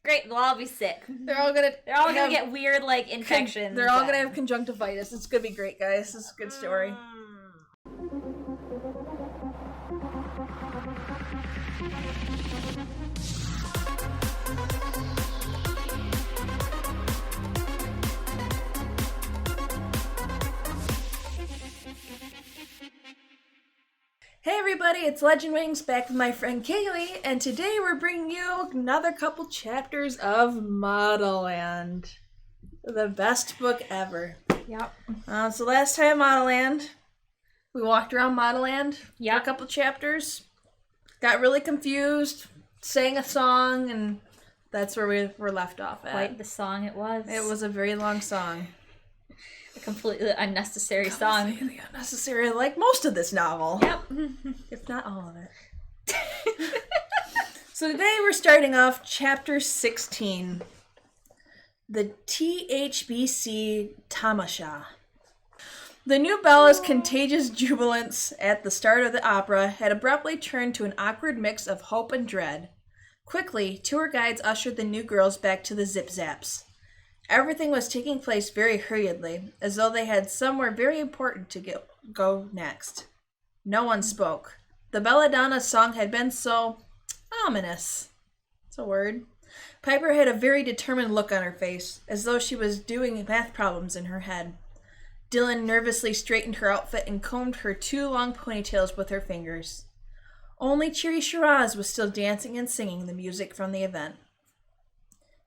Great, they'll all be sick. They're all gonna get weird, like, infections. They're all gonna have conjunctivitis. It's gonna be great, guys. This is a good story. Hey everybody, it's Legend Wings back with my friend Kaylee, and today we're bringing you another couple chapters of Modelland. The best book ever. Yep. So last time Modelland, we walked around Modelland for a couple chapters, got really confused, sang a song, and that's where we were left off at. Quite the song it was. It was a very long song. A completely unnecessary song. Completely unnecessary, like most of this novel. Yep. If not all of it. So today we're starting off chapter 16. The THBC Tamasha. The new Bella's contagious jubilance at the start of the opera had abruptly turned to an awkward mix of hope and dread. Quickly, tour guides ushered the new girls back to the Zip-Zaps. Everything was taking place very hurriedly, as though they had somewhere very important to go next. No one spoke. The belladonna song had been so ominous. It's a word. Piper had a very determined look on her face, as though she was doing math problems in her head. Dylan nervously straightened her outfit and combed her 2 long ponytails with her fingers. Only Cheery Shiraz was still dancing and singing the music from the event.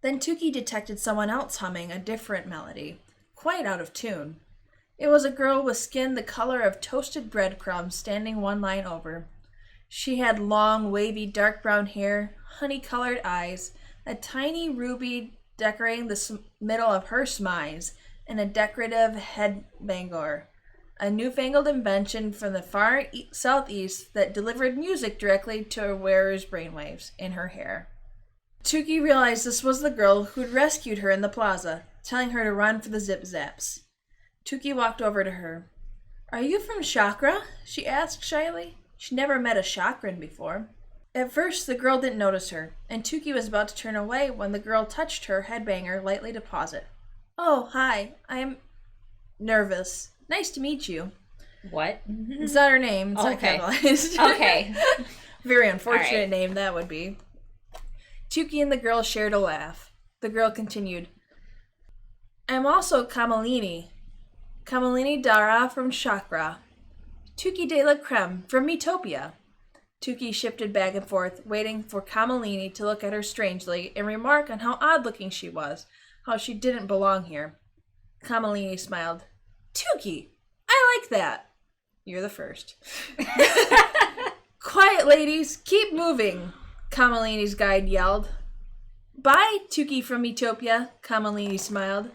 Then Tookie detected someone else humming a different melody, quite out of tune. It was a girl with skin the color of toasted breadcrumbs standing one line over. She had long, wavy, dark brown hair, honey-colored eyes, a tiny ruby decorating the middle of her smize, and a decorative head bangor, a newfangled invention from the far southeast that delivered music directly to a wearer's brainwaves in her hair. Tookie realized this was the girl who'd rescued her in the plaza, telling her to run for the Zip-Zaps. Tookie walked over to her. "Are you from Chakra?" she asked shyly. She'd never met a Chakran before. At first, the girl didn't notice her, and Tookie was about to turn away when the girl touched her headbanger lightly to pause it. "Oh, hi. I'm nervous. Nice to meet you." What? It's not her name. It's not capitalized. Okay. Very unfortunate name that would be. Tookie and the girl shared a laugh. The girl continued, "I'm also Kamalini Dara from Chakra. Tookie De La Crème from Metopia." Tookie shifted back and forth, waiting for Kamalini to look at her strangely and remark on how odd-looking she was, how she didn't belong here. Kamalini smiled. "Tookie, I like that." "You're the first." "Quiet, ladies. Keep moving," Kamalini's guide yelled. "Bye, Tookie from Metopia," Kamalini smiled.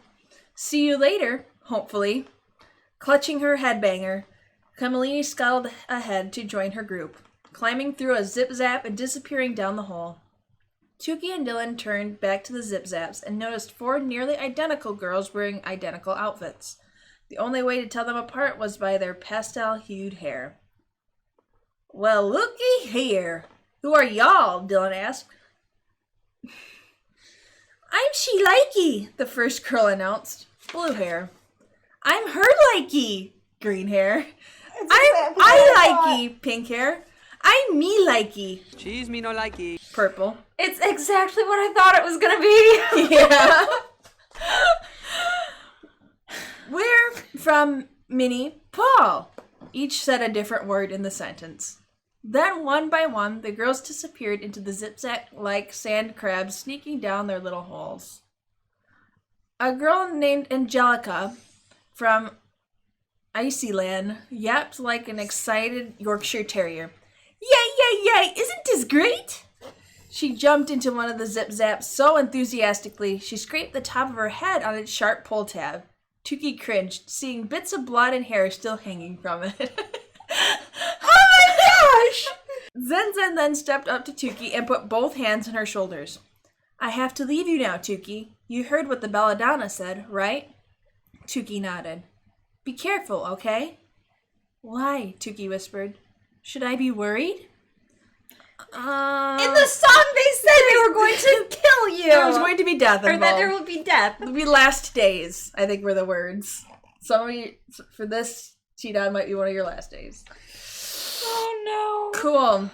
"See you later, hopefully." Clutching her headbanger, Kamalini scuttled ahead to join her group, climbing through a zip-zap and disappearing down the hole. Tookie and Dylan turned back to the Zip-Zaps and noticed 4 nearly identical girls wearing identical outfits. The only way to tell them apart was by their pastel-hued hair. "Well, looky here. Who are y'all?" Dylan asked. "I'm she likey," the first girl announced. Blue hair. "I'm her likey," green hair. "I'm I likey," pink hair. "I'm me likey." She's me no likey. Purple. It's exactly what I thought it was gonna be. Yeah. "We're from Minnie Paul." Each said a different word in the sentence. Then, one by one, the girls disappeared into the zip-zack-like sand crabs sneaking down their little holes. A girl named Angelica from Icyland yapped like an excited Yorkshire Terrier. "Yay, yay, yay! Isn't this great?" She jumped into one of the zip-zaps so enthusiastically she scraped the top of her head on its sharp pull tab. Tookie cringed, seeing bits of blood and hair still hanging from it. "Oh my gosh!" Zen then stepped up to Tookie and put both hands on her shoulders. "I have to leave you now, Tookie. You heard what the belladonna said, right?" Tookie nodded. "Be careful, okay?" "Why?" Tookie whispered. "Should I be worried?" In the song, they said they were going to kill you. There was going to be death involved. Or that there will be death. It would be last days, I think were the words. For this, Cheetah might be one of your last days. Oh, no. Cool.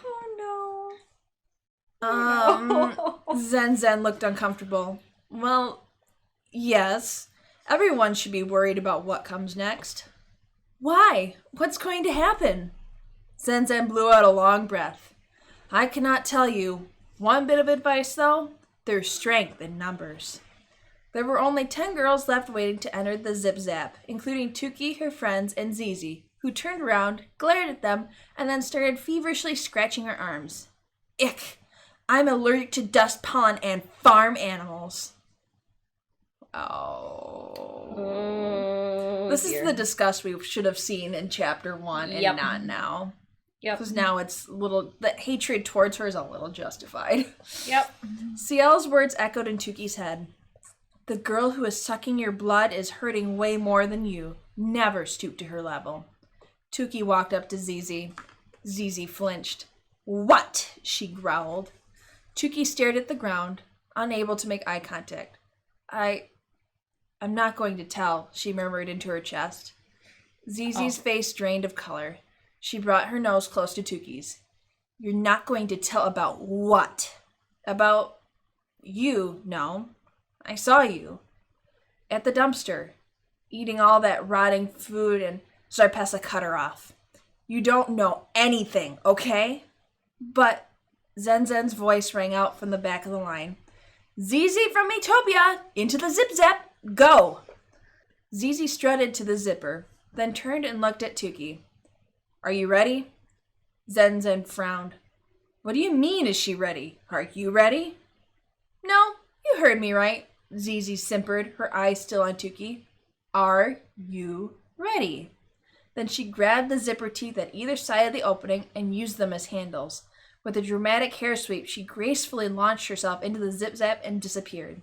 Oh, no. Zen Zen looked uncomfortable. Well, yes. Everyone should be worried about what comes next. Why? What's going to happen? Zen Zen blew out a long breath. I cannot tell you. One bit of advice, though. There's strength in numbers. There were only 10 girls left waiting to enter the Zip Zap, including Tookie, her friends, and Zizi, who turned around, glared at them, and then started feverishly scratching her arms. Ick! I'm allergic to dust, pollen, and farm animals. Oh. This is the disgust we should have seen in chapter 1 and not now. Yep. Because now it's the hatred towards her is a little justified. Yep. Ciel's words echoed in Tookie's head. The girl who is sucking your blood is hurting way more than you. Never stoop to her level. Tookie walked up to Zizi. Zizi flinched. What? She growled. Tookie stared at the ground, unable to make eye contact. I'm not going to tell, she murmured into her chest. Zizi's face drained of color. She brought her nose close to Tookie's. You're not going to tell about what? About you, no. I saw you. At the dumpster. Eating all that rotting food and Zarpessa cut her off. You don't know anything, okay? But Zen Zen's voice rang out from the back of the line. Zizi from Metopia! Into the Zip Zap! Go! Zizi strutted to the zipper, then turned and looked at Tookie. Are you ready? Zen Zen frowned. What do you mean, is she ready? Are you ready? No, you heard me right, Zizi simpered, her eyes still on Tookie. Are you ready? Then she grabbed the zipper teeth at either side of the opening and used them as handles. With a dramatic hair sweep, she gracefully launched herself into the zip-zap and disappeared.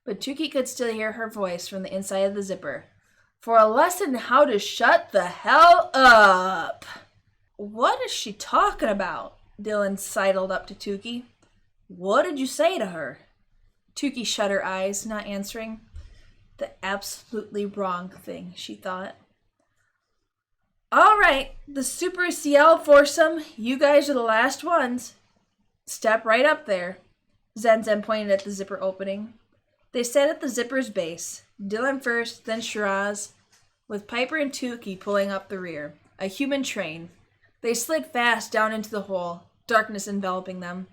But Tookie could still hear her voice from the inside of the zipper. For a lesson how to shut the hell up. What is she talking about? Dylan sidled up to Tookie. What did you say to her? Tookie shut her eyes, not answering. The absolutely wrong thing, she thought. All right, the Super Ciel foursome, you guys are the last ones. Step right up there. Zen Zen pointed at the zipper opening. They sat at the zipper's base, Dylan first, then Shiraz, with Piper and Tookie pulling up the rear, a human train. They slid fast down into the hole, darkness enveloping them.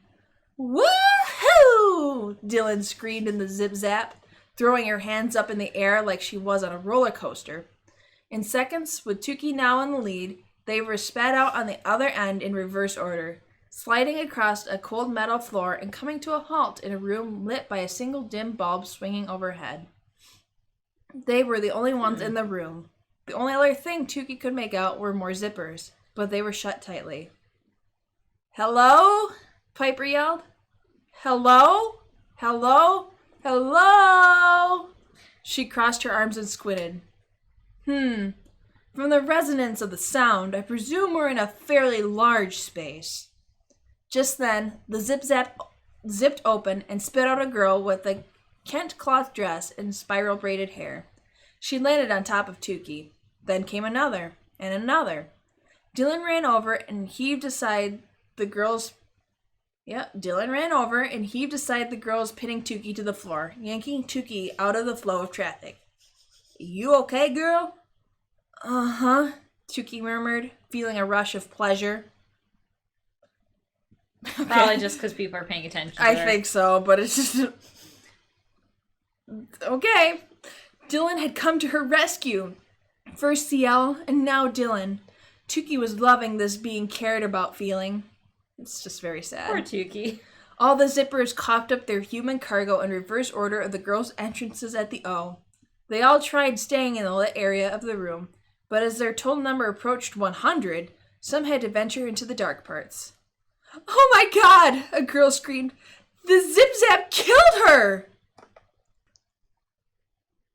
Woohoo! Dylan screamed in the zip-zap, throwing her hands up in the air like she was on a roller coaster. In seconds, with Tookie now in the lead, they were spat out on the other end in reverse order, sliding across a cold metal floor and coming to a halt in a room lit by a single dim bulb swinging overhead. They were the only ones in the room. The only other thing Tookie could make out were more zippers, but they were shut tightly. Hello? Piper yelled. Hello? Hello? Hello? She crossed her arms and squinted. From the resonance of the sound, I presume we're in a fairly large space. Just then, the zip-zap zipped open and spit out a girl with a Kent cloth dress and spiral braided hair. She landed on top of Tookie. Then came another, and another. Dylan ran over and heaved aside the girls pinning Tookie to the floor, yanking Tookie out of the flow of traffic. You okay, girl? Uh-huh, Tookie murmured, feeling a rush of pleasure. Probably just because people are paying attention to I her. think so, but it's just... Okay. Dylan had come to her rescue. First Ciel, and now Dylan. Tookie was loving this being cared about feeling. It's just very sad. Poor Tookie. All the zippers coughed up their human cargo in reverse order of the girls' entrances at the O. They all tried staying in the lit area of the room, but as their total number approached 100, some had to venture into the dark parts. Oh my god! A girl screamed. The zip-zap killed her!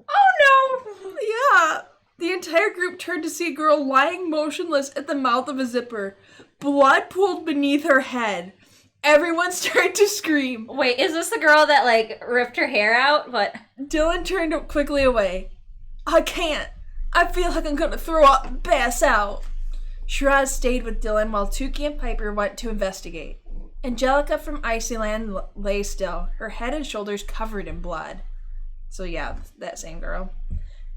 Oh no! Yeah. The entire group turned to see a girl lying motionless at the mouth of a zipper. Blood pooled beneath her head. Everyone started to scream. Wait, is this the girl that, like, ripped her hair out? What? Dylan turned quickly away. I can't. I feel like I'm gonna throw up and pass out. Shiraz stayed with Dylan while Tookie and Piper went to investigate. Angelica from Icyland lay still, her head and shoulders covered in blood. So yeah, that same girl.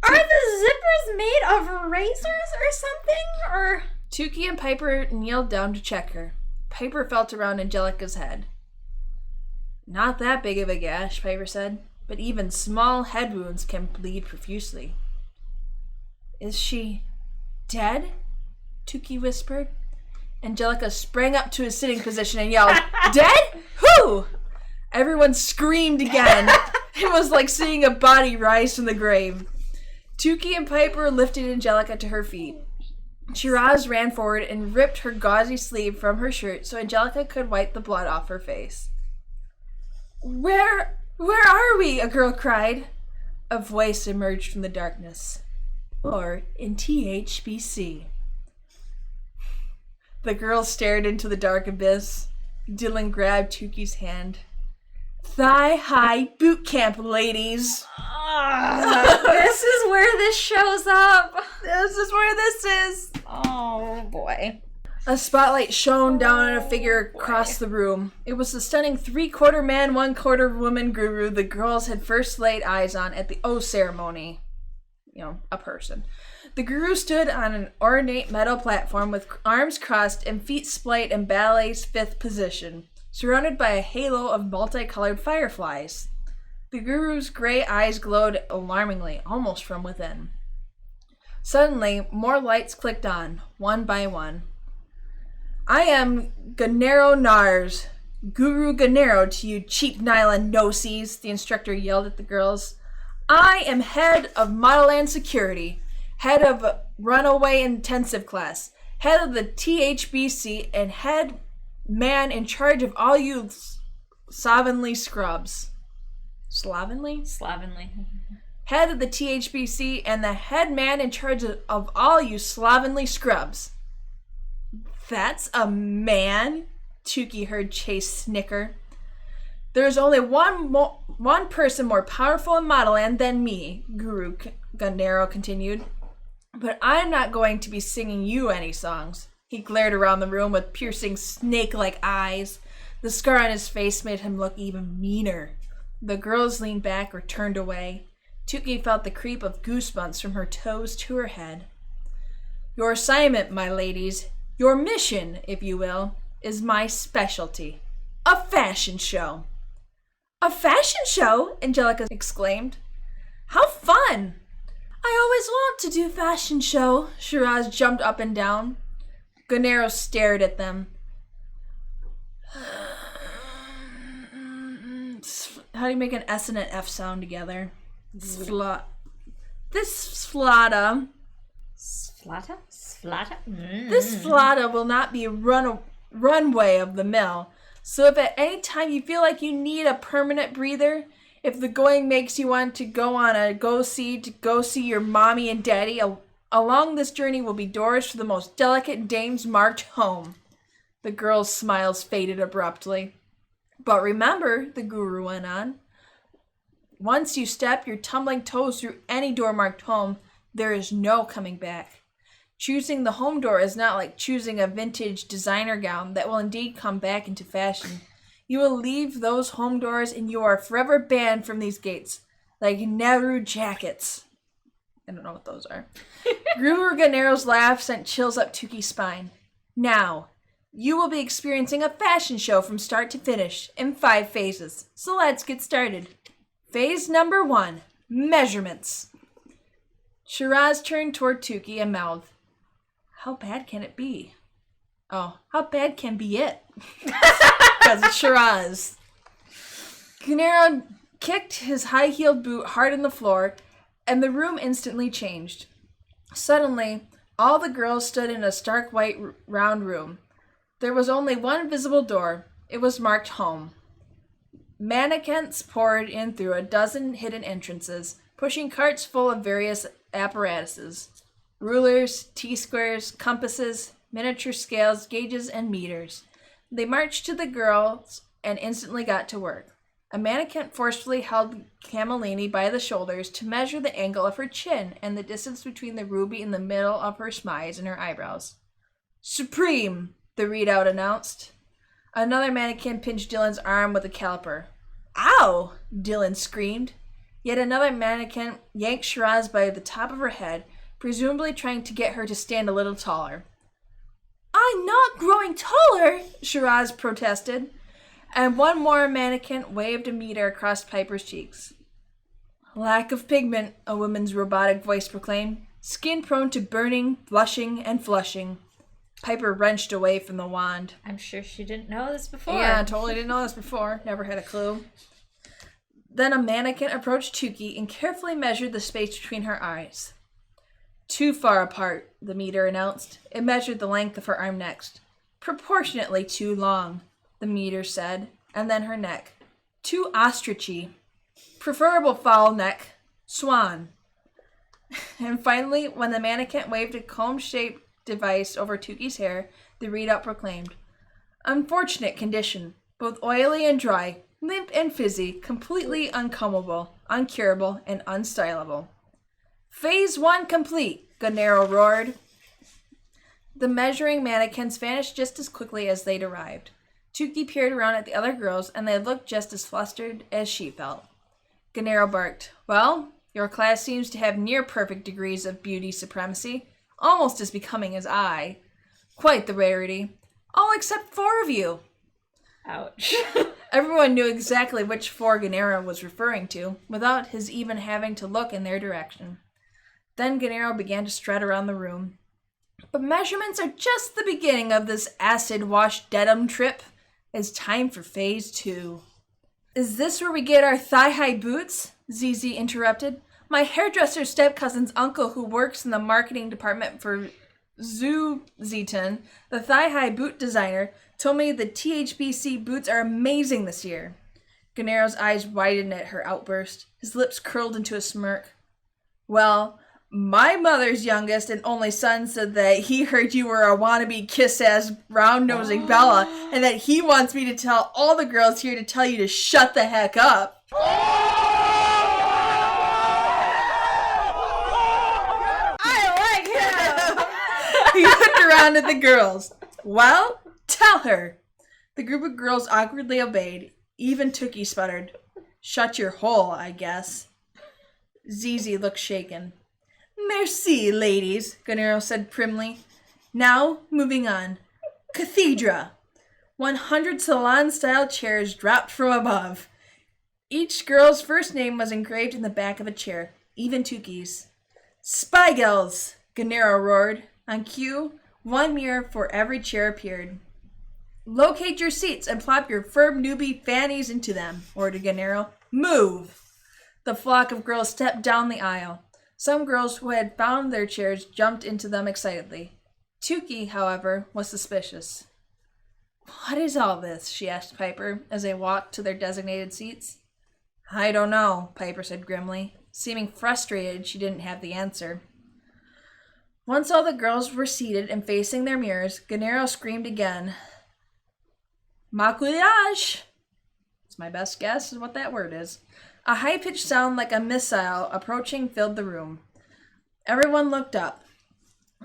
Are the zippers made of razors or something? Or Tookie and Piper kneeled down to check her. Piper felt around Angelica's head. Not that big of a gash, Piper said, but even small head wounds can bleed profusely. Is she dead? Tookie whispered. Angelica sprang up to a sitting position and yelled, Dead? Who? Everyone screamed again. It was like seeing a body rise from the grave. Tookie and Piper lifted Angelica to her feet. Shiraz ran forward and ripped her gauzy sleeve from her shirt so Angelica could wipe the blood off her face. Where are we? A girl cried. A voice emerged from the darkness. Or in THBC. The girl stared into the dark abyss. Dylan grabbed Tookie's hand. Thigh-high boot camp, ladies. This is where this shows up. This is where this is. Oh, boy. A spotlight shone down on a figure across the room. It was the stunning 3/4 man, 1/4 woman guru the girls had first laid eyes on at the O ceremony. You know, a person. The guru stood on an ornate metal platform with arms crossed and feet splayed in ballet's 5th position, surrounded by a halo of multicolored fireflies. The guru's gray eyes glowed alarmingly, almost from within. Suddenly, more lights clicked on, one by one. I am Gennaro Nars. Guru Gennaro to you cheap nylon no-sees, the instructor yelled at the girls. I am head of Modelland Security, head of Runaway Intensive Class, head of the THBC, and head man in charge of all you slovenly scrubs. Slovenly? Slovenly. Head of the THBC and the head man in charge of all you slovenly scrubs. That's a man, Tookie heard Chase snicker. There's only one person more powerful in Modelland than me, Guru Gennaro continued. But I'm not going to be singing you any songs. He glared around the room with piercing snake-like eyes. The scar on his face made him look even meaner. The girls leaned back or turned away. Tookie felt the creep of goosebumps from her toes to her head. Your assignment, my ladies, your mission, if you will, is my specialty. A fashion show. A fashion show? Angelica exclaimed. How fun! I always want to do fashion show. Shiraz jumped up and down. Gennaro stared at them. How do you make an S and an F sound together? This flata. Sflata? Sflata? This flata will not be runway of the mill. So if at any time you feel like you need a permanent breather, if the going makes you want to go on a go see your mommy and daddy, along this journey will be doors for the most delicate dames marked home. The girl's smiles faded abruptly. But remember, the guru went on, once you step your tumbling toes through any door marked home, there is no coming back. Choosing the home door is not like choosing a vintage designer gown that will indeed come back into fashion. You will leave those home doors and you are forever banned from these gates, like Nehru jackets. I don't know what those are. Guru Gennaro's laugh sent chills up Tookie's spine. Now, you will be experiencing a fashion show from start to finish in 5 phases. So let's get started. Phase number 1, measurements. Shiraz turned toward Tookie and mouthed, how bad can it be? Oh, how bad can be it? Because it's Shiraz. Gennaro kicked his high-heeled boot hard on the floor, and the room instantly changed. Suddenly, all the girls stood in a stark white round room. There was only one visible door. It was marked home. Mannequins poured in through a dozen hidden entrances, pushing carts full of various apparatuses. Rulers, T-squares, compasses, miniature scales, gauges, and meters. They marched to the girls and instantly got to work. A mannequin forcefully held Camellini by the shoulders to measure the angle of her chin and the distance between the ruby in the middle of her smize and her eyebrows. "Supreme," the readout announced. Another mannequin pinched Dylan's arm with a caliper. "Ow!" Dylan screamed. Yet another mannequin yanked Shiraz by the top of her head, presumably trying to get her to stand a little taller. "I'm not growing taller," Shiraz protested. And one more mannequin waved a meter across Piper's cheeks. "Lack of pigment," a woman's robotic voice proclaimed. "Skin prone to burning, blushing, and flushing." Piper wrenched away from the wand. I'm sure she didn't know this before. Yeah, totally didn't know this before. Never had a clue. Then a mannequin approached Tookie and carefully measured the space between her eyes. "Too far apart," the meter announced. It measured the length of her arm next. "Proportionately too long," the meter said, and then her neck. "Too ostrichy. Preferable fowl neck. Swan." And finally, when the mannequin waved a comb-shaped device over Tookie's hair, the readout proclaimed, "Unfortunate condition. Both oily and dry, limp and fizzy, completely uncombable, uncurable, and unstylable." "Phase 1 complete," Gennaro roared. The measuring mannequins vanished just as quickly as they'd arrived. Tookie peered around at the other girls, and they looked just as flustered as she felt. Gennaro barked, "Well, your class seems to have near-perfect degrees of beauty supremacy, almost as becoming as I. Quite the rarity. All except 4 of you." Ouch. Everyone knew exactly which 4 Gennaro was referring to, without his even having to look in their direction. Then Gennaro began to strut around the room. "But measurements are just the beginning of this acid-washed denim trip. It's time for phase 2. "Is this where we get our thigh-high boots?" Zizi interrupted. "My hairdresser's step-cousin's uncle, who works in the marketing department for Zuziton, the thigh-high boot designer, told me the THBC boots are amazing this year." Gennaro's eyes widened at her outburst. His lips curled into a smirk. "Well, my mother's youngest and only son said that he heard you were a wannabe kiss-ass round-nosing Bella, and that he wants me to tell all the girls here to tell you to shut the heck up." I like him! He looked around at the girls. "Well, tell her." The group of girls awkwardly obeyed. Even Tookie sputtered, "Shut your hole, I guess." Zizi looked shaken. "Merci, ladies," Gennaro said primly. "Now, moving on. Cathedra." 100 salon-style chairs dropped from above. Each girl's first name was engraved in the back of a chair, even Tookie's. "Spiegels," Gennaro roared. On cue, 1 mirror for every chair appeared. "Locate your seats and plop your firm newbie fannies into them," ordered Gennaro. "Move!" The flock of girls stepped down the aisle. Some girls who had found their chairs jumped into them excitedly. Tookie, however, was suspicious. "What is all this?" she asked Piper as they walked to their designated seats. "I don't know," Piper said grimly. Seeming frustrated, she didn't have the answer. Once all the girls were seated and facing their mirrors, Gennaro screamed again. "Maquillage!" It's my best guess is what that word is. A high-pitched sound like a missile approaching filled the room. Everyone looked up.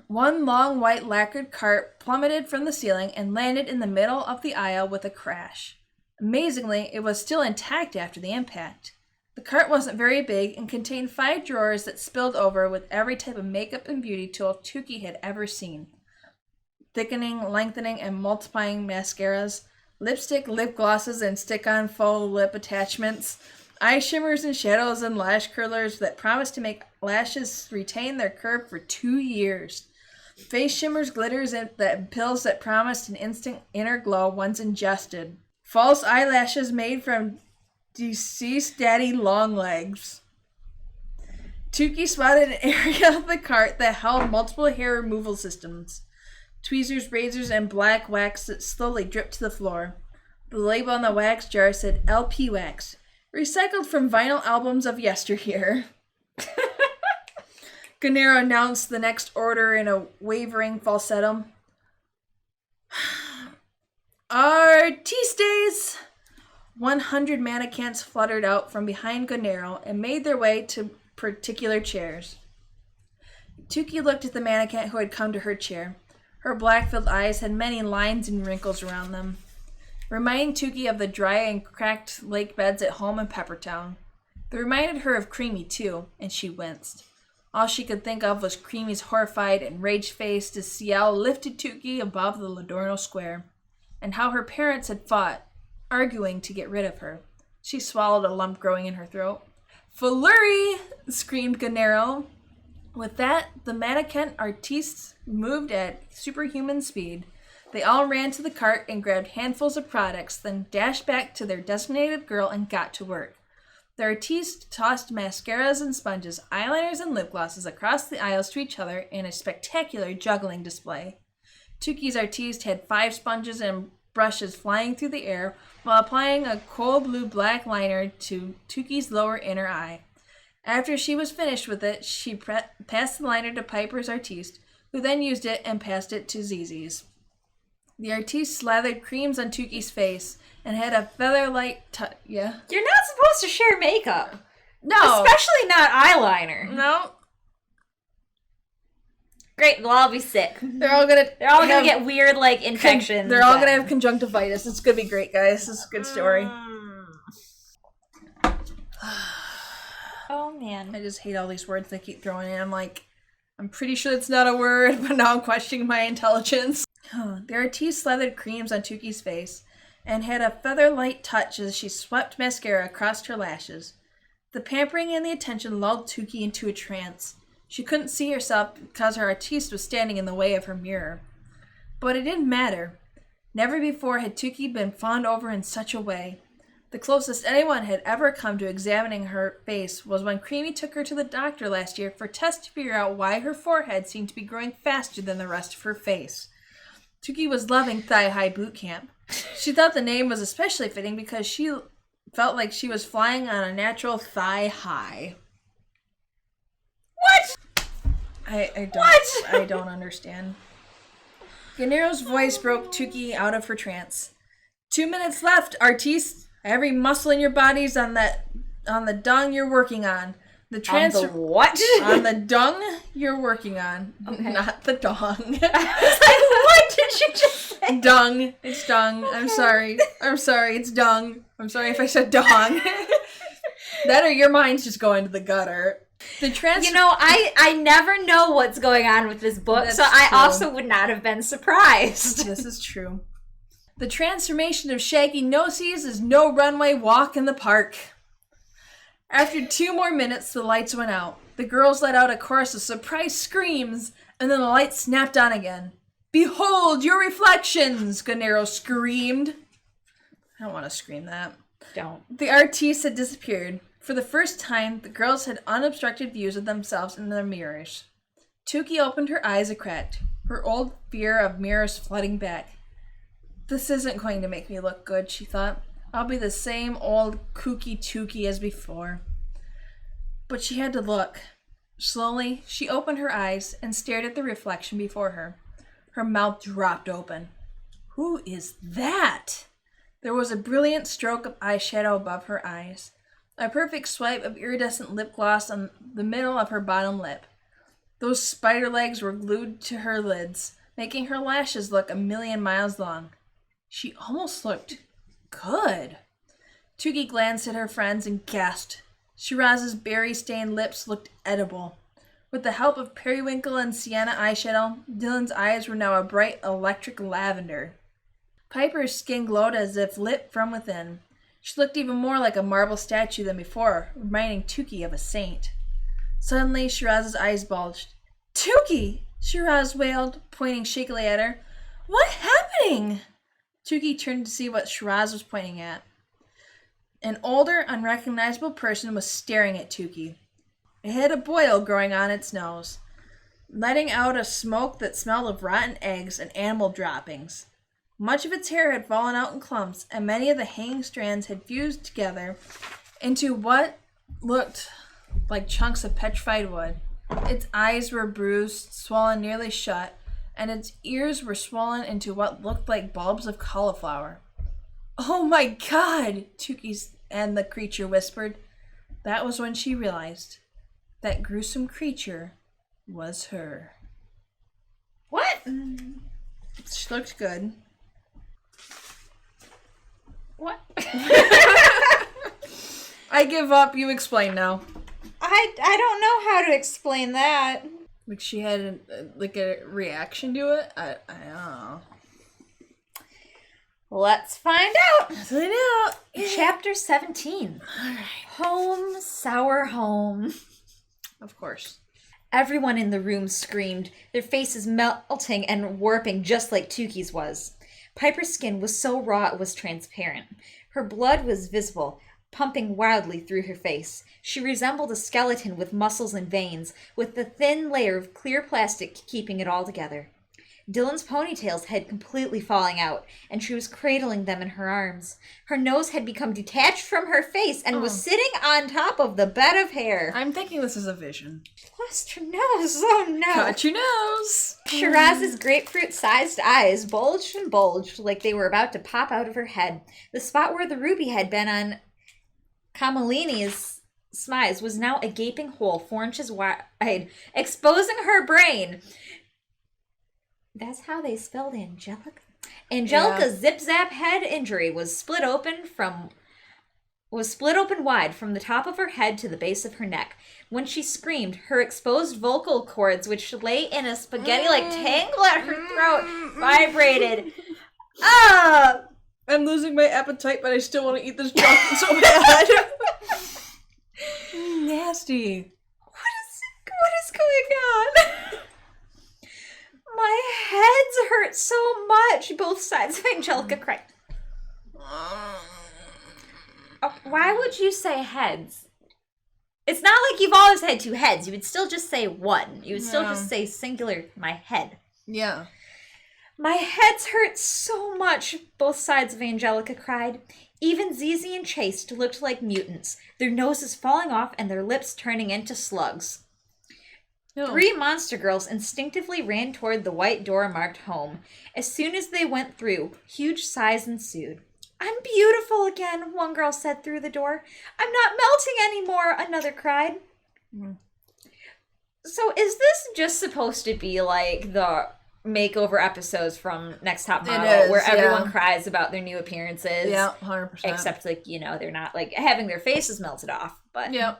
One long white lacquered cart plummeted from the ceiling and landed in the middle of the aisle with a crash. Amazingly, it was still intact after the impact. The cart wasn't very big and contained 5 drawers that spilled over with every type of makeup and beauty tool Tookie had ever seen. Thickening, lengthening, and multiplying mascaras, lipstick, lip glosses, and stick-on faux lip attachments, eye shimmers and shadows and lash curlers that promise to make lashes retain their curve for 2 years. Face shimmers, glitters, and pills that promised an instant inner glow once ingested. False eyelashes made from deceased daddy long legs. Tookie spotted an area of the cart that held multiple hair removal systems. Tweezers, razors, and black wax that slowly dripped to the floor. The label on the wax jar said LP wax, recycled from vinyl albums of yesteryear. Gennaro announced the next order in a wavering falsetto. Artistes! 100 mannequins fluttered out from behind Gennaro and made their way to particular chairs. Tookie looked at the mannequin who had come to her chair. Her black-filled eyes had many lines and wrinkles around them, reminding Tookie of the dry and cracked lake beds at home in Peppertown. They reminded her of Creamy, too, and she winced. All she could think of was Creamy's horrified and rage-faced as Ciel lifted Tookie above the Lodorno Square, and how her parents had fought, arguing to get rid of her. She swallowed a lump growing in her throat. "Flurry!" screamed Gennaro. With that, the mannequin artistes moved at superhuman speed. They all ran to the cart and grabbed handfuls of products, then dashed back to their designated girl and got to work. The artistes tossed mascaras and sponges, eyeliners and lip glosses across the aisles to each other in a spectacular juggling display. Tookie's artiste had 5 sponges and brushes flying through the air while applying a coal blue black liner to Tookie's lower inner eye. After she was finished with it, she passed the liner to Piper's artiste, who then used it and passed it to Zizi's. The artiste slathered creams on Tookie's face and had a feather-light touch. Yeah? You're not supposed to share makeup. No. Especially not eyeliner. No. Great, they'll all be sick. They're all gonna get weird, like, infections. They're all gonna have conjunctivitis. It's gonna be great, guys. This is a good story. Oh, man. I just hate all these words they keep throwing in. I'm like, I'm pretty sure it's not a word, but now I'm questioning my intelligence. The artiste slathered creams on Tookie's face and had a feather-light touch as she swept mascara across her lashes. The pampering and the attention lulled Tookie into a trance. She couldn't see herself because her artiste was standing in the way of her mirror. But it didn't matter. Never before had Tookie been fawned over in such a way. The closest anyone had ever come to examining her face was when Creamy took her to the doctor last year for tests to figure out why her forehead seemed to be growing faster than the rest of her face. Tookie was loving Thigh High Boot Camp. She thought the name was especially fitting because she felt like she was flying on a natural thigh high. What? I don't understand. Gennaro's voice broke Tookie out of her trance. 2 minutes left, artiste. Every muscle in your body's on the dung you're working on. On the what? On the dung you're working on. Okay. Not the dong. I was like, what did you just say? Dung. It's dung. Okay. I'm sorry. It's dung. I'm sorry if I said dong. That or your mind's just going to the gutter. I never know what's going on with this book, so I also would not have been surprised. This is true. The transformation of Shaggy No-Sees is no runway walk in the park. After 2 more minutes, the lights went out. The girls let out a chorus of surprised screams, and then the lights snapped on again. "Behold your reflections!" Gennaro screamed. I don't want to scream that. Don't. The artiste had disappeared. For the first time, the girls had unobstructed views of themselves in their mirrors. Tookie opened her eyes a crack, her old fear of mirrors flooding back. This isn't going to make me look good, she thought. I'll be the same old kooky Tookie as before. But she had to look. Slowly, she opened her eyes and stared at the reflection before her. Her mouth dropped open. Who is that? There was a brilliant stroke of eyeshadow above her eyes. A perfect swipe of iridescent lip gloss on the middle of her bottom lip. Those spider legs were glued to her lids, making her lashes look 1,000,000 miles long. She almost looked good. Tookie glanced at her friends and gasped. Shiraz's berry-stained lips looked edible. With the help of periwinkle and sienna eyeshadow, Dylan's eyes were now a bright electric lavender. Piper's skin glowed as if lit from within. She looked even more like a marble statue than before, reminding Tookie of a saint. Suddenly, Shiraz's eyes bulged. "Tookie!" Shiraz wailed, pointing shakily at her. "What's happening?" Tookie turned to see what Shiraz was pointing at. An older, unrecognizable person was staring at Tookie. It had a boil growing on its nose, letting out a smoke that smelled of rotten eggs and animal droppings. Much of its hair had fallen out in clumps, and many of the hanging strands had fused together into what looked like chunks of petrified wood. Its eyes were bruised, swollen nearly shut, and its ears were swollen into what looked like bulbs of cauliflower. "Oh my God," Tookie and the creature whispered. That was when she realized that gruesome creature was her. What? She looked good. What? I give up. You explain now. I don't know how to explain that. Like she had a reaction to it? I don't know. Let's find out. Let's find out. Chapter 17. Alright. Home, sour home. Of course. Everyone in the room screamed, their faces melting and warping just like Tookie's was. Piper's skin was so raw it was transparent. Her blood was visible, pumping wildly through her face. She resembled a skeleton with muscles and veins, with the thin layer of clear plastic keeping it all together. Dylan's ponytails had completely falling out, and she was cradling them in her arms. Her nose had become detached from her face and was sitting on top of the bed of hair. I'm thinking this is a vision. Lost her nose. Oh no. Got your nose. Shiraz's grapefruit-sized eyes bulged and bulged like they were about to pop out of her head. The spot where the ruby had been on Kamalini's smize was now a gaping hole 4 inches wide, exposing her brain. That's how they spelled Angelica. Angelica's zip-zap head injury was split open wide from the top of her head to the base of her neck. When she screamed, her exposed vocal cords, which lay in a spaghetti-like tangle at her throat, vibrated. Ah! I'm losing my appetite, but I still want to eat this chocolate so bad. Nasty. What is going on? My heads hurt so much. Both sides of Angelica cried. Why would you say heads? It's not like you've always had 2 heads. You would still just say one. You would still just say singular, my head. Yeah. My heads hurt so much, both sides of Angelica cried. Even Zizi and Chase looked like mutants, their noses falling off and their lips turning into slugs. No. 3 monster girls instinctively ran toward the white door marked home. As soon as they went through, huge sighs ensued. I'm beautiful again, one girl said through the door. I'm not melting anymore, another cried. Mm. So is this just supposed to be like the makeover episodes from Next Top Model, where everyone cries about their new appearances? Yeah, 100%. Except, like, you know, they're not, like, having their faces melted off, but... Yeah.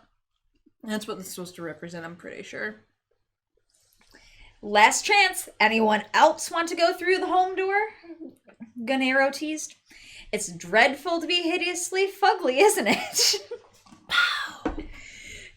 That's what it's supposed to represent, I'm pretty sure. Last chance. Anyone else want to go through the home door? Gennaro teased. It's dreadful to be hideously fugly, isn't it? Wow.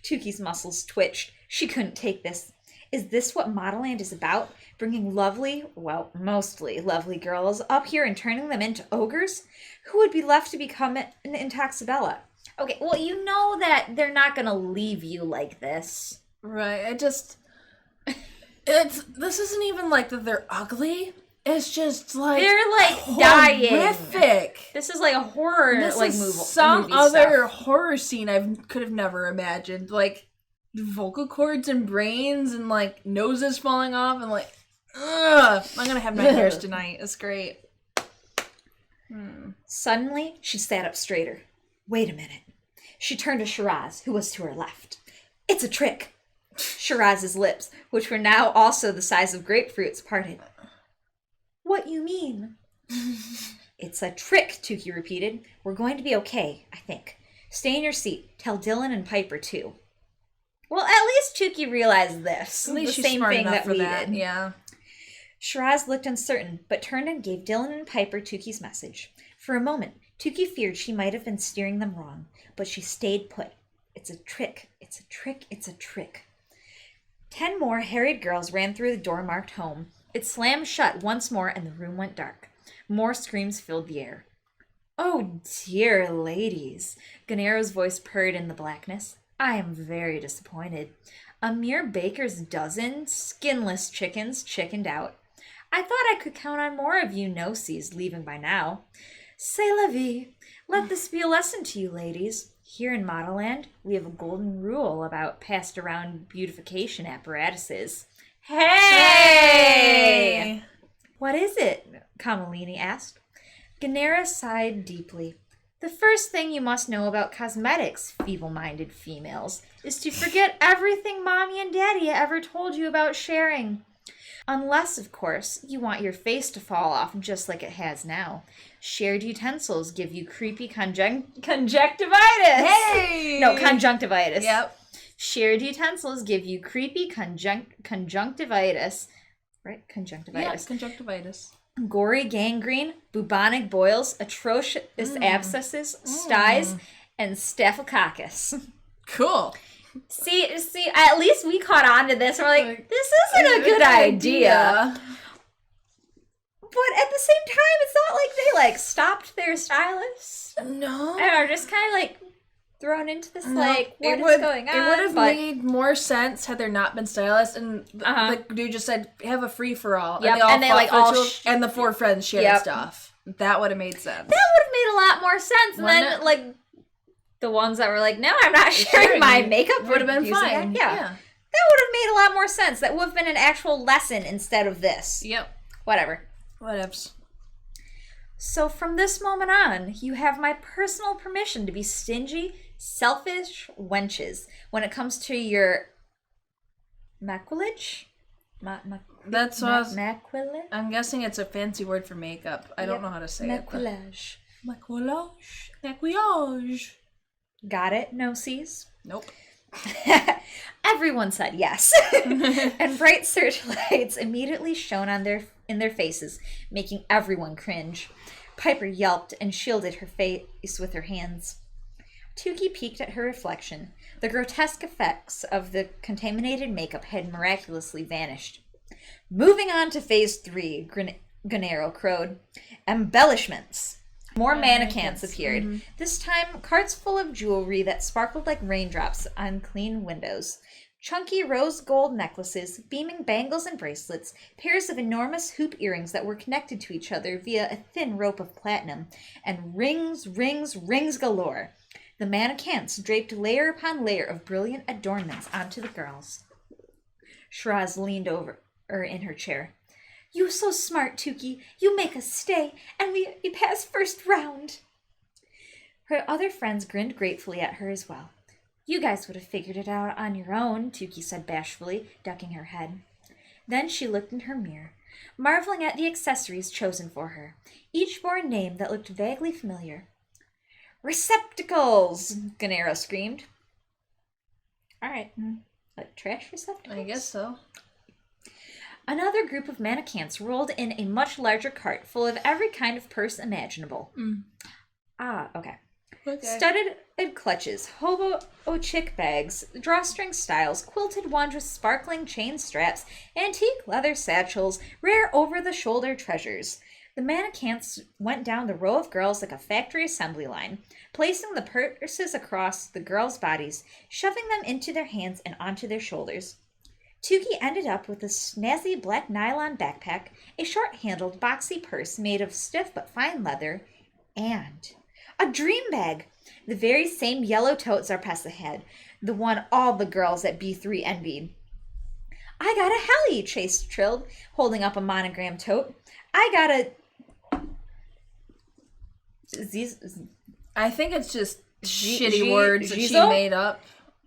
Tookie's muscles twitched. She couldn't take this. Is this what Modelland is about? Bringing lovely, well, mostly lovely girls up here and turning them into ogres? Who would be left to become an Intoxibella? Okay, well, you know that they're not going to leave you like this. Right, this isn't even like that they're ugly. It's just like they're like dying. Horrific. This is like a horror movie. Some other horror scene I could have never imagined. Like vocal cords and brains and like noses falling off and like, ugh. I'm gonna have nightmares tonight. It's great. Suddenly, she sat up straighter. Wait a minute. She turned to Shiraz, who was to her left. It's a trick. Shiraz's lips, which were now also the size of grapefruits, parted. What you mean? It's a trick, Tookie repeated. We're going to be okay, I think. Stay in your seat. Tell Dylan and Piper, too. Well, at least Tookie realized this. At least the she's same smart thing enough that for we that. did. Yeah. Shiraz looked uncertain, but turned and gave Dylan and Piper Tookie's message. For a moment, Tookie feared she might have been steering them wrong, but she stayed put. It's a trick. It's a trick. It's a trick. 10 more harried girls ran through the door marked home. It slammed shut once more and the room went dark. More screams filled the air. Oh dear ladies, Gennaro's voice purred in the blackness. I am very disappointed. A mere baker's dozen skinless chickens chickened out. I thought I could count on more of you no-sees leaving by now. C'est la vie. Let this be a lesson to you ladies. Here in Modelland, we have a golden rule about passed-around beautification apparatuses. Hey! What is it? Kamalini asked. Ganera sighed deeply. The first thing you must know about cosmetics, feeble-minded females, is to forget everything Mommy and Daddy ever told you about sharing. Unless, of course, you want your face to fall off just like it has now. Shared utensils give you creepy conjunctivitis. Hey! No, conjunctivitis. Yep. Shared utensils give you creepy conjunctivitis. Right? Conjunctivitis. Yeah, conjunctivitis. Gory gangrene, bubonic boils, atrocious abscesses, styes, and staphylococcus. Cool. See, at least we caught on to this. We're like, this isn't a good idea. But at the same time, it's not like they, like, stopped their stylist. No. And are just kind of, like, thrown into this, like, what is going on? It would have made more sense had there not been stylists, and the dude just said, have a free-for-all. Yep. And they all and the four friends shared stuff. That would have made sense. That would have made a lot more sense. And then, like, the ones that were like, no, I'm not sharing my makeup. Would have been fine. Yeah. That would have made a lot more sense. That would have been an actual lesson instead of this. Yep. Whatever. Whatevs. So from this moment on, you have my personal permission to be stingy, selfish wenches when it comes to your maquillage? That's what maquillage? I'm guessing it's a fancy word for makeup. I don't know how to say Maquillage. it. Maquillage. Maquillage. Got it? No C's? Nope. Everyone said yes. And bright searchlights immediately shone in their faces, making everyone cringe. Piper yelped and shielded her face with her hands. Tookie peeked at her reflection. The grotesque effects of the contaminated makeup had miraculously vanished. Moving on to phase 3, Granero crowed. Embellishments. More mannequins appeared. Mm-hmm. This time, carts full of jewelry that sparkled like raindrops on clean windows. Chunky rose gold necklaces, beaming bangles and bracelets, pairs of enormous hoop earrings that were connected to each other via a thin rope of platinum, and rings galore. The mannequins draped layer upon layer of brilliant adornments onto the girls. Shiraz leaned over in her chair. You so smart, Tookie. You make us stay, and we pass first round. Her other friends grinned gratefully at her as well. You guys would have figured it out on your own, Tookie said bashfully, ducking her head. Then she looked in her mirror, marveling at the accessories chosen for her, each bore a name that looked vaguely familiar. Receptacles! Ganera screamed. All right. Like trash receptacles? I guess so. Another group of mannequins rolled in a much larger cart full of every kind of purse imaginable. Okay. Studded clutches, hobo chick bags, drawstring styles, quilted ones with sparkling chain straps, antique leather satchels, rare over-the-shoulder treasures. The mannequins went down the row of girls like a factory assembly line, placing the purses across the girls' bodies, shoving them into their hands and onto their shoulders. Tookie ended up with a snazzy black nylon backpack, a short-handled boxy purse made of stiff but fine leather, and a dream bag, the very same yellow tote Zarpessa had, the one all the girls at B3 envied. I got a Helly, Chase trilled, holding up a monogram tote. I got a... I think it's just shitty words that she made up.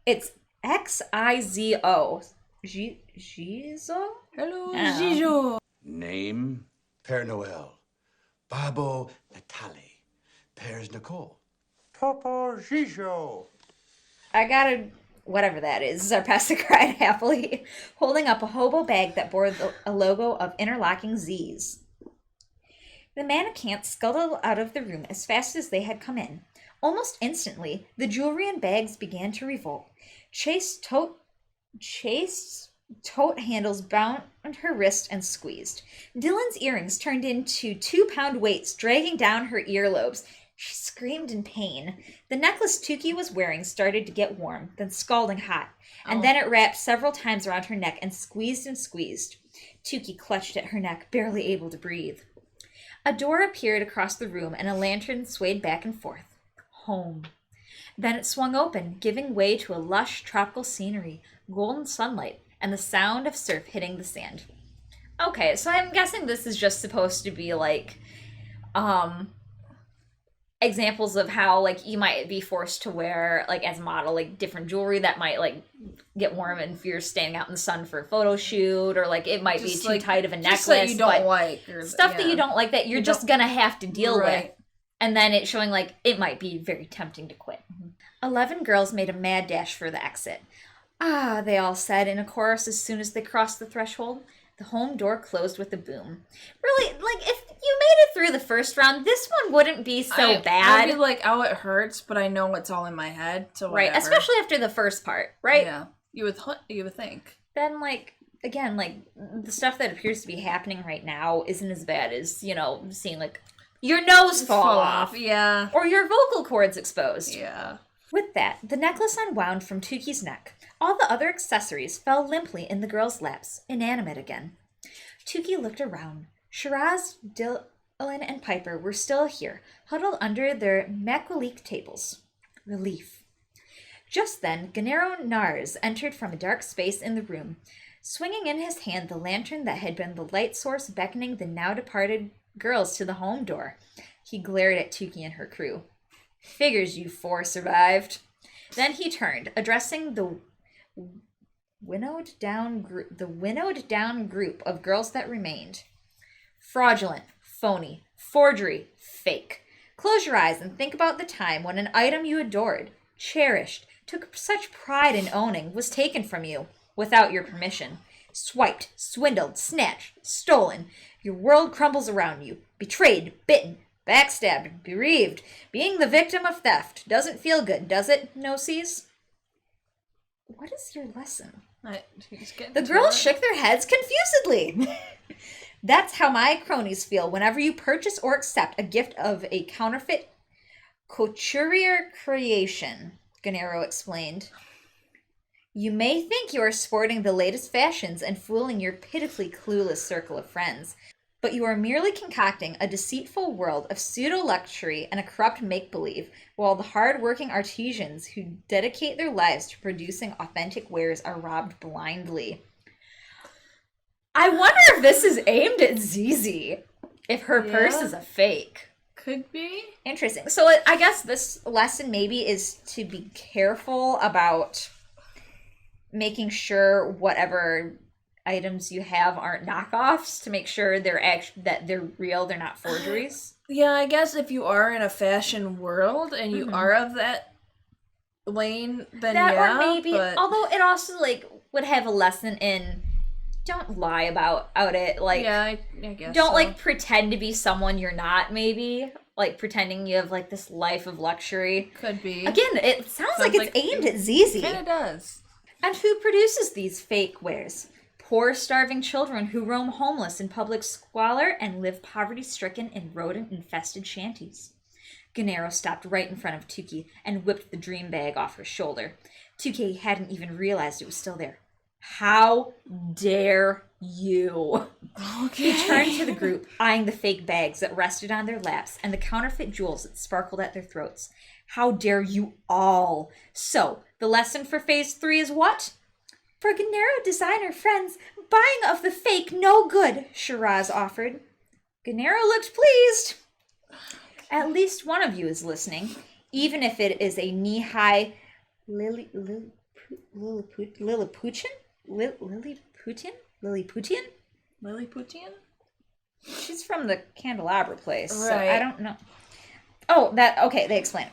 It's Xizo. Gizo? Hello, Gizo. Name, Père Noël. Babo Natali. Père's Nicole. Papa Gijo. I got a... whatever that is. Zarpessa cried happily, holding up a hobo bag that bore a logo of interlocking Z's. The mannequins scuttled out of the room as fast as they had come in. Almost instantly, the jewelry and bags began to revolt. Chase's tote handles bound her wrist and squeezed. Dylan's earrings turned into 2-pound weights, dragging down her earlobes. She screamed in pain. The necklace Tookie was wearing started to get warm, then scalding hot, and then it wrapped several times around her neck and squeezed and squeezed. Tookie clutched at her neck, barely able to breathe. A door appeared across the room, and a lantern swayed back and forth. Home. Then it swung open, giving way to a lush tropical scenery, golden sunlight, and the sound of surf hitting the sand. Okay, so I'm guessing this is just supposed to be like examples of how like you might be forced to wear like as a model like different jewelry that might like get warm and if you're standing out in the sun for a photo shoot, or like it might just, be too tight of a necklace that you don't like, or stuff that you don't like that you're just gonna have to deal with, and then it's showing like it might be very tempting to quit. 11 girls made a mad dash for the exit. Ah, they all said in a chorus as soon as they crossed the threshold. The home door closed with a boom. Really, like, if you made it through the first round, this one wouldn't be so bad. I'd be like, oh, it hurts, but I know it's all in my head, so whatever. Right, especially after the first part, right? Yeah, you would think. Then, like, again, like, the stuff that appears to be happening right now isn't as bad as, you know, seeing, like, your nose fall off. Yeah. Or your vocal cords exposed. Yeah. With that, the necklace unwound from Tookie's neck. All the other accessories fell limply in the girl's laps, inanimate again. Tookie looked around. Shiraz, Dylan, and Piper were still here, huddled under their Maquillage tables. Relief. Just then, Gennaro Nars entered from a dark space in the room, swinging in his hand the lantern that had been the light source beckoning the now-departed girls to the home door. He glared at Tookie and her crew. Figures you four survived. Then he turned, addressing the winnowed down group of girls that remained. Fraudulent, phony, forgery, fake. Close your eyes and think about the time when an item you adored, cherished, took such pride in owning was taken from you without your permission. Swiped, swindled, snatched, stolen. Your world crumbles around you. Betrayed, bitten, backstabbed, bereaved. Being the victim of theft doesn't feel good, does it, no-sees? What is your lesson? The girls shook their heads confusedly. That's how my cronies feel whenever you purchase or accept a gift of a counterfeit couturier creation, Gennaro explained. You may think you are sporting the latest fashions and fooling your pitifully clueless circle of friends, but you are merely concocting a deceitful world of pseudo-luxury and a corrupt make-believe, while the hard-working artisans who dedicate their lives to producing authentic wares are robbed blindly. I wonder if this is aimed at Zizi, if her purse is a fake. Could be. Interesting. So I guess this lesson maybe is to be careful about making sure whatever items you have aren't knockoffs, to make sure that they're real, they're not forgeries. Yeah, I guess if you are in a fashion world and you are of that lane, then that yeah, one maybe. But... Although it also like would have a lesson in don't lie about it. Like, yeah, I guess don't so. like pretend to be someone you're not. Maybe like pretending you have like this life of luxury. Could be. Again, it sounds like it's aimed at Zizi. Kind of does. And who produces these fake wares? Poor, starving children who roam homeless in public squalor and live poverty-stricken in rodent-infested shanties. Gennaro stopped right in front of Tookie and whipped the dream bag off her shoulder. Tookie hadn't even realized it was still there. How dare you? Okay. He turned to the group, eyeing the fake bags that rested on their laps and the counterfeit jewels that sparkled at their throats. How dare you all? So, the lesson for Phase 3 is what? For Gennaro designer friends, buying of the fake no good, Shiraz offered. Gennaro looked pleased. At least one of you is listening, even if it is a knee-high Lilliputian? Lilliputian? She's from the Candelabra place, right. So I don't know. Oh, okay, they explain it.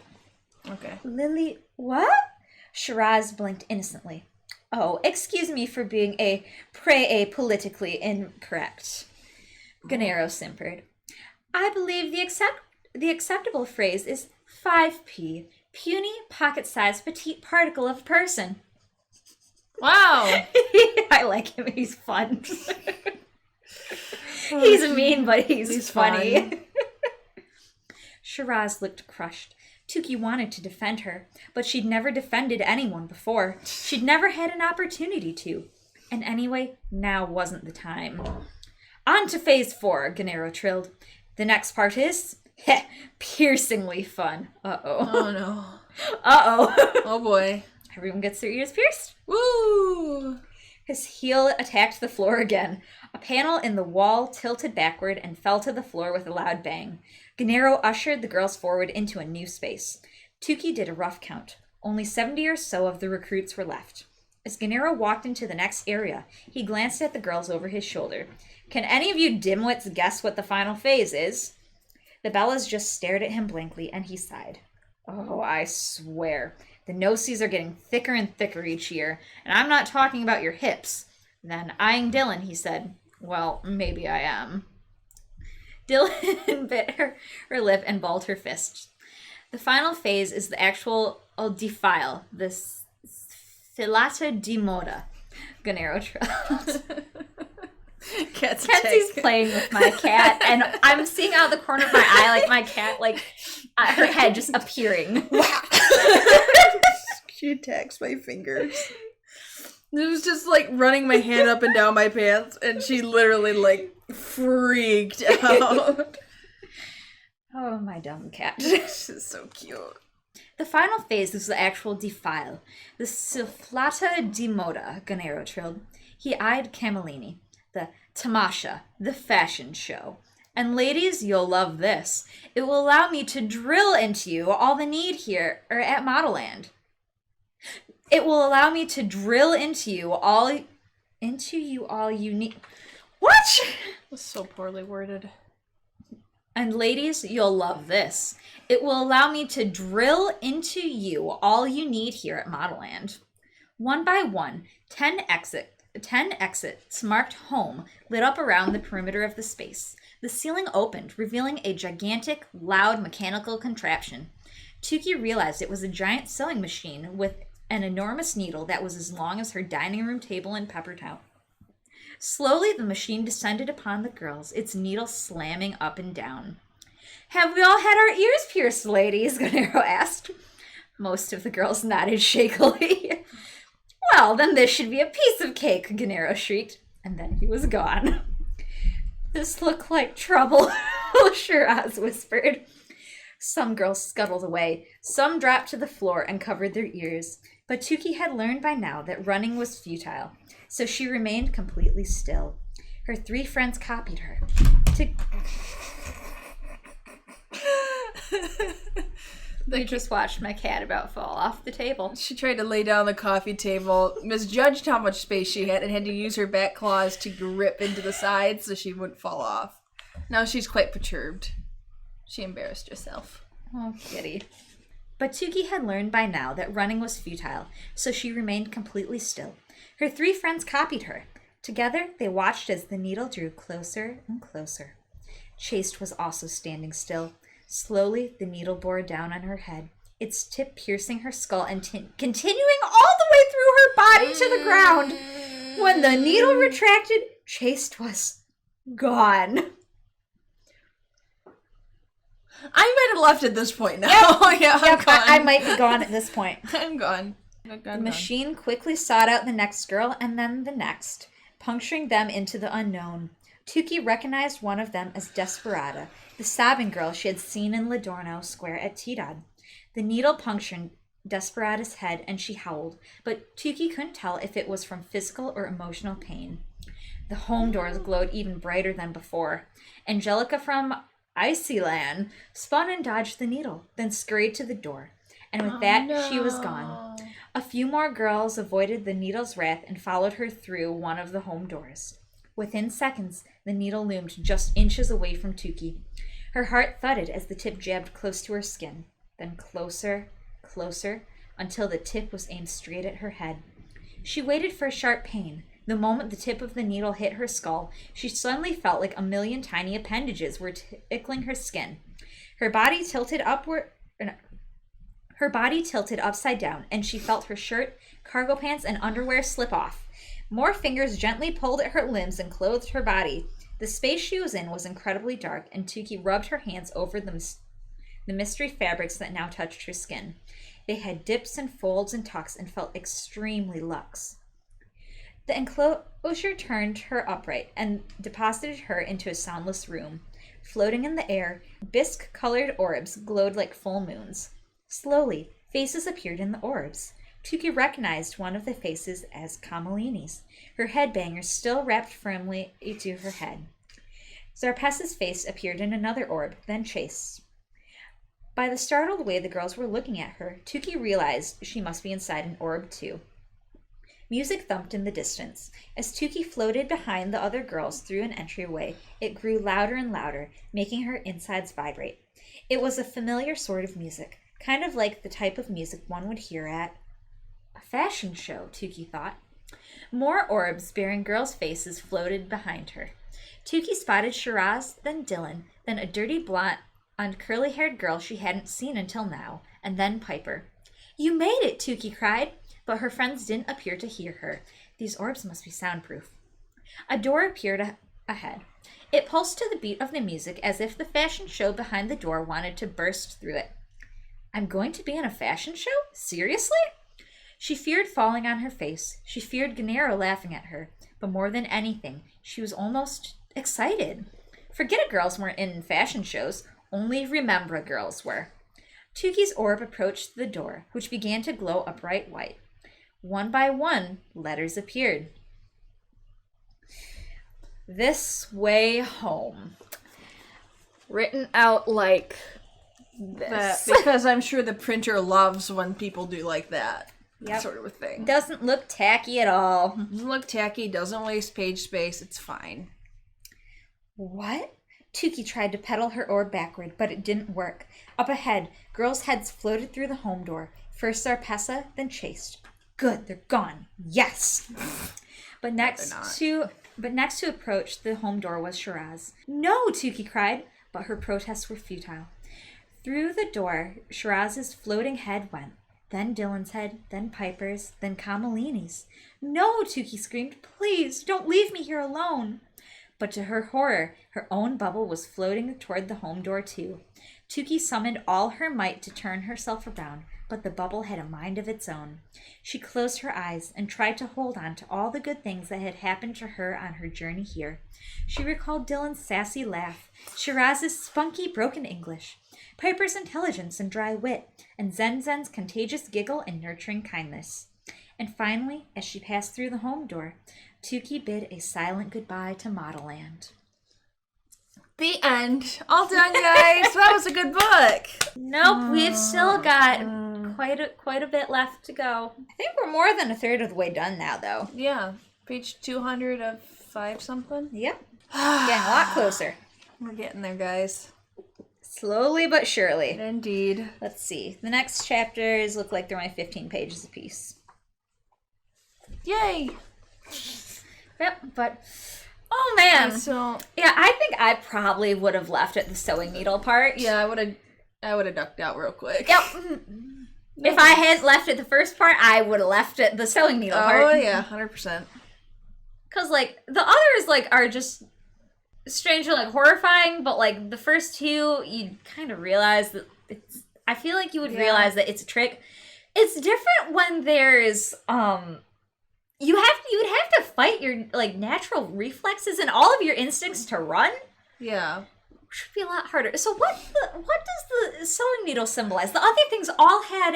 Okay. Lily, what? Shiraz blinked innocently. Oh, excuse me for being a politically incorrect. Gennaro simpered. I believe the acceptable phrase is 5p, puny, pocket-sized, petite particle of a person. Wow. I like him. He's fun. He's mean, but he's funny. Shiraz looked crushed. Tookie wanted to defend her, but she'd never defended anyone before. She'd never had an opportunity to. And anyway, now wasn't the time. On to Phase 4, Gennaro trilled. The next part is, piercingly fun. Uh-oh. Oh, no. Uh-oh. Oh, boy. Everyone gets their ears pierced? Woo! His heel attacked the floor again. A panel in the wall tilted backward and fell to the floor with a loud bang. Gennaro ushered the girls forward into a new space. Tookie did a rough count. Only 70 or so of the recruits were left. As Gennaro walked into the next area, he glanced at the girls over his shoulder. Can any of you dimwits guess what the final phase is? The Bellas just stared at him blankly, and he sighed. Oh, I swear. The no-sees are getting thicker and thicker each year, and I'm not talking about your hips. Then, eyeing Dylan, he said, well, maybe I am. Dylan bit her lip and balled her fist. The final phase is the actual defile, the filata di moda, Gennaro trilled. Kenzie's playing with my cat, and I'm seeing out the corner of my eye, like my cat, like her head just appearing. She attacks my fingers. It was just like running my hand up and down my pants, and she literally like freaked out. Oh, my dumb cat. She's so cute. The final phase is the actual defile, the silflata di moda, Gennaro trilled. He eyed Camellini. The tamasha, the fashion show. And ladies, you'll love this. It will allow me to drill into you all the need here, or at Modelland. It will allow me to drill into you all you need. What? It was so poorly worded. And ladies, you'll love this. It will allow me to drill into you all you need here at Modelland. One by one, 10 exits marked home lit up around the perimeter of the space. The ceiling opened, revealing a gigantic, loud mechanical contraption. Tookie realized it was a giant sewing machine with an enormous needle that was as long as her dining room table in Peppertown. Slowly, the machine descended upon the girls, its needle slamming up and down. Have we all had our ears pierced, ladies? Gennaro asked. Most of the girls nodded shakily. Well, then this should be a piece of cake, Gennaro shrieked, and then he was gone. This looked like trouble, Shiraz whispered. Some girls scuttled away, some dropped to the floor and covered their ears, but Tookie had learned by now that running was futile, so she remained completely still. Her 3 friends copied her. They just watched my cat about fall off the table. She tried to lay down the coffee table, misjudged how much space she had, and had to use her back claws to grip into the sides so she wouldn't fall off. Now she's quite perturbed. She embarrassed herself. Oh, kitty. But Tookie had learned by now that running was futile, so she remained completely still. Her 3 friends copied her. Together, they watched as the needle drew closer and closer. Chaste was also standing still. Slowly, the needle bore down on her head, its tip piercing her skull and continuing all the way through her body to the ground. When the needle retracted, Chaste was gone. I might have left at this point now. Yep. I'm gone. I might be gone at this point. I'm gone. The machine quickly sought out the next girl and then the next, puncturing them into the unknown. Tookie recognized one of them as Desperada, the sobbing girl she had seen in Ladorno Square at Tidad. The needle punctured Desperada's head and she howled, but Tookie couldn't tell if it was from physical or emotional pain. The home doors glowed even brighter than before. Angelica from Icyland spun and dodged the needle, then scurried to the door. And with she was gone. A few more girls avoided the needle's wrath and followed her through one of the home doors. Within seconds, the needle loomed just inches away from Tookie. Her heart thudded as the tip jabbed close to her skin, then closer, closer, until the tip was aimed straight at her head. She waited for a sharp pain. The moment the tip of the needle hit her skull, she suddenly felt like a million tiny appendages were tickling her skin. Her body tilted upside down, and she felt her shirt, cargo pants, and underwear slip off. More fingers gently pulled at her limbs and clothed her body. The space she was in was incredibly dark, and Tookie rubbed her hands over the mystery fabrics that now touched her skin. They had dips and folds and tucks and felt extremely luxe. The enclosure turned her upright and deposited her into a soundless room. Floating in the air, bisque-colored orbs glowed like full moons. Slowly, faces appeared in the orbs. Tookie recognized one of the faces as Kamalini's, her headbangers still wrapped firmly to her head. Zarpessa's face appeared in another orb, then Chase. By the startled way the girls were looking at her, Tookie realized she must be inside an orb too. Music thumped in the distance. As Tookie floated behind the other girls through an entryway, it grew louder and louder, making her insides vibrate. It was a familiar sort of music, kind of like the type of music one would hear at a fashion show, Tookie thought. More orbs bearing girls' faces floated behind her. Tookie spotted Shiraz, then Dylan, then a dirty blonde curly-haired girl she hadn't seen until now, and then Piper. "You made it!" Tookie cried, but her friends didn't appear to hear her. These orbs must be soundproof. A door appeared ahead. It pulsed to the beat of the music as if the fashion show behind the door wanted to burst through it. "I'm going to be in a fashion show? Seriously?" She feared falling on her face. She feared Gennaro laughing at her. But more than anything, she was almost excited. Forget girls weren't in fashion shows. Only Remembra girls were. Tookie's orb approached the door, which began to glow a bright white. One by one, letters appeared. "This way home." Written out like this. Because I'm sure the printer loves when people do like that. Yep. Sort of a thing. Doesn't look tacky at all. Doesn't look tacky, doesn't waste page space, it's fine. What? Tookie tried to pedal her orb backward, but it didn't work. Up ahead, girls' heads floated through the home door. First Zarpessa, then Chase. Good, they're gone. Yes. But next to approach the home door was Shiraz. "No!" Tookie cried, but her protests were futile. Through the door, Shiraz's floating head went. Then Dylan's head, then Piper's, then Kamalini's. "No!" Tookie screamed. "Please, don't leave me here alone." But to her horror, her own bubble was floating toward the home door too. Tookie summoned all her might to turn herself around, but the bubble had a mind of its own. She closed her eyes and tried to hold on to all the good things that had happened to her on her journey here. She recalled Dylan's sassy laugh, Shiraz's spunky broken English, Piper's intelligence and dry wit, and Zen's contagious giggle and nurturing kindness. And finally, as she passed through the home door, Tookie bid a silent goodbye to Modelland. The end. All done, guys. That was a good book. Nope, we've still got quite a bit left to go. I think we're more than a third of the way done now, though. Yeah. Page 200 of 5 something. Yep. Getting a lot closer. We're getting there, guys. Slowly but surely. Indeed. Let's see. The next chapters look like they're only 15 pages apiece. Yay! Yep, but... Oh, man. So... Yeah, I think I probably would have left at the sewing needle part. Yeah, I would have ducked out real quick. Yep. If I had left at the first part, I would have left at the sewing needle part. Oh, yeah, 100%. Because, like, the others, like, are just strangely, like, horrifying, but, like, the first two, you kind of realize that it's... I feel like you would realize that it's a trick. It's different when there's, you would have to fight your, like, natural reflexes and all of your instincts to run. Yeah. Should be a lot harder. So what does the sewing needle symbolize? The other things all had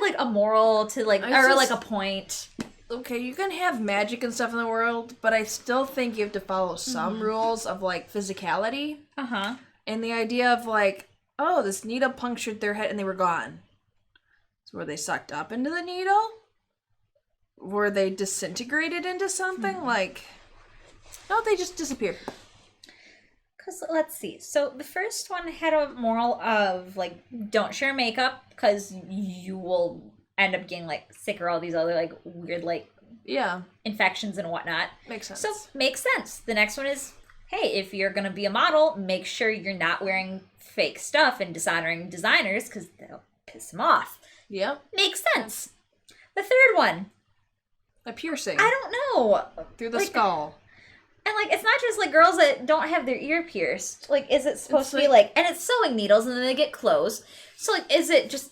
like a moral to like, like a point. Okay, you can have magic and stuff in the world, but I still think you have to follow some rules of like physicality. Uh-huh. And the idea of like, oh, this needle punctured their head and they were gone. So were they sucked up into the needle? Were they disintegrated into something? Like, no, they just disappeared. Because, let's see. So, the first one had a moral of, like, don't share makeup, because you will end up getting, like, sick or all these other, like, weird, like, infections and whatnot. Makes sense. So, makes sense. The next one is, hey, if you're going to be a model, make sure you're not wearing fake stuff and dishonoring designers, because they'll piss them off. Yep. Makes sense. The third one. A piercing. I don't know. Through the skull. And, like, it's not just, like, girls that don't have their ear pierced. Like, is it supposed to be, like... And it's sewing needles, and then they get closed. So, like, is it just...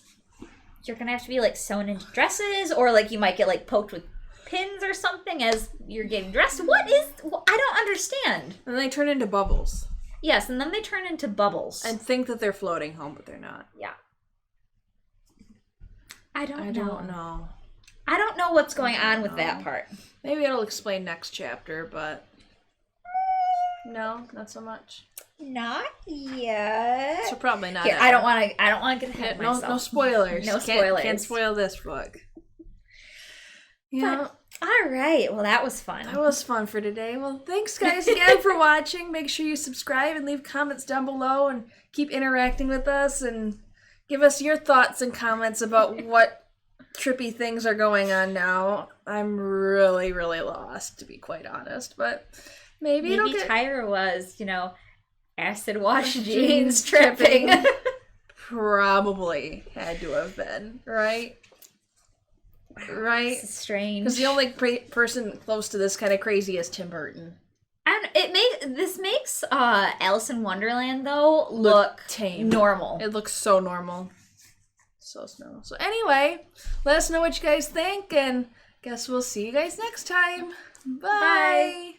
You're gonna have to be, like, sewn into dresses? Or, like, you might get, like, poked with pins or something as you're getting dressed? What is... I don't understand. And they turn into bubbles. Yes, and then they turn into bubbles. And think that they're floating home, but they're not. Yeah. I don't know. I don't know what's going on with that part. Maybe it'll explain next chapter, but no, not so much. Not yet. So probably not. Here, I don't want to get ahead of myself. No spoilers. No spoilers. Can't spoil this book. Yeah. All right. Well, that was fun. That was fun for today. Well, thanks guys again for watching. Make sure you subscribe and leave comments down below and keep interacting with us and give us your thoughts and comments about what trippy things are going on now. I'm really, really lost, to be quite honest, but maybe Tyra was, acid wash jeans tripping. Probably had to have been, right? Right? This is strange. Because the only person close to this kind of crazy is Tim Burton. And this makes Alice in Wonderland though look tame, normal. It looks so normal, so normal. So anyway, let us know what you guys think, and guess we'll see you guys next time. Bye.